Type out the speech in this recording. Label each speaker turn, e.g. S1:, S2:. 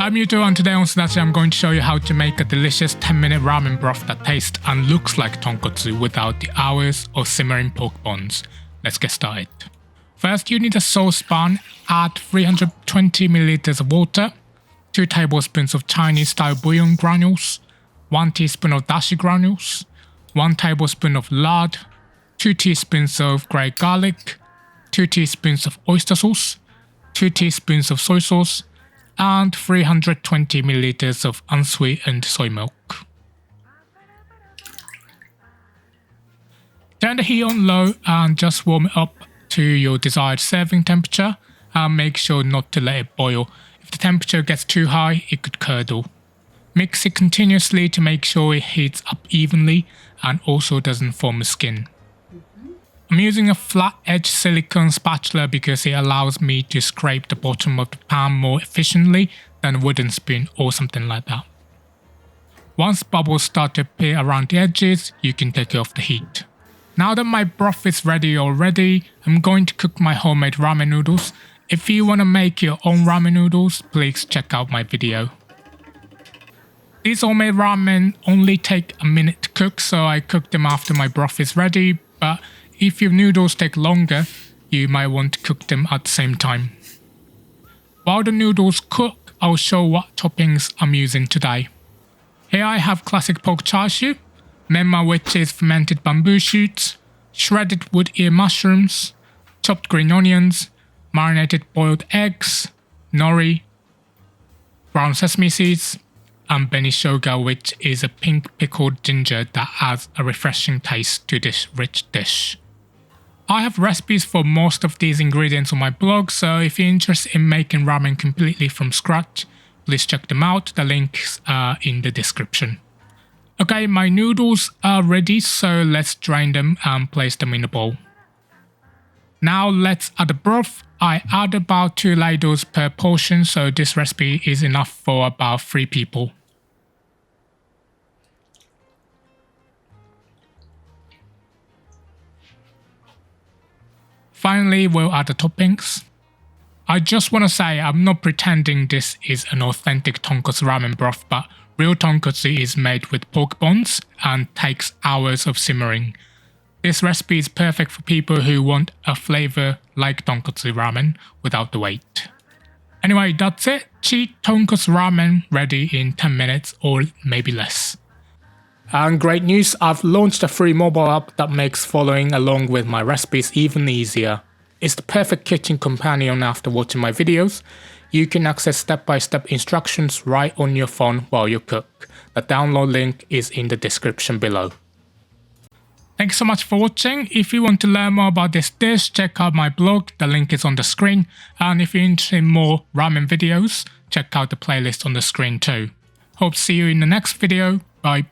S1: I'm Yuto, and today on Sudachi I'm going to show you how to make a delicious 10-minute ramen broth that tastes and looks like tonkotsu without the hours of simmering pork bones. Let's get started. First, you need a saucepan. Add 320 ml of water, 2 tablespoons of Chinese style bouillon granules, 1 teaspoon of dashi granules, 1 tablespoon of lard, 2 teaspoons of grated garlic, 2 teaspoons of oyster sauce, 2 teaspoons of soy sauce, and 320 ml of unsweetened soy milk. Turn the heat on low and just warm it up to your desired serving temperature, and make sure not to let it boil. If the temperature gets too high, it could curdle. Mix it continuously to make sure it heats up evenly and also doesn't form a skin. I'm using a flat edge silicone spatula because it allows me to scrape the bottom of the pan more efficiently than a wooden spoon or something like that. Once bubbles start to appear around the edges, you can take it off the heat. Now that my broth is ready already, I'm going to cook my homemade ramen noodles. If you want to make your own ramen noodles, please check out my video. These homemade ramen only take a minute to cook, so I cook them after my broth is ready, but if your noodles take longer, you might want to cook them at the same time. While the noodles cook, I'll show what toppings I'm using today. Here I have classic pork chashu, menma, which is fermented bamboo shoots, shredded wood ear mushrooms, chopped green onions, marinated boiled eggs, nori, brown sesame seeds, and benishoga, which is a pink pickled ginger that adds a refreshing taste to this rich dish. I have recipes for most of these ingredients on my blog, so if you're interested in making ramen completely from scratch, please check them out. The links are in the description. Okay, my noodles are ready, so let's drain them and place them in a bowl. Now let's add the broth. I add about 2 ladles per portion, so this recipe is enough for about 3 people. Finally, we'll add the toppings. I just want to say I'm not pretending this is an authentic tonkotsu ramen broth, but real tonkotsu is made with pork bones and takes hours of simmering. This recipe is perfect for people who want a flavor like tonkotsu ramen without the wait. Anyway, that's it. Cheap tonkotsu ramen ready in 10 minutes or maybe less. And great news, I've launched a free mobile app that makes following along with my recipes even easier. It's the perfect kitchen companion after watching my videos. You can access step-by-step instructions right on your phone while you cook. The download link is in the description below. Thanks so much for watching. If you want to learn more about this dish, check out my blog, the link is on the screen. And if you're interested in more ramen videos, check out the playlist on the screen too. Hope to see you in the next video. Bye.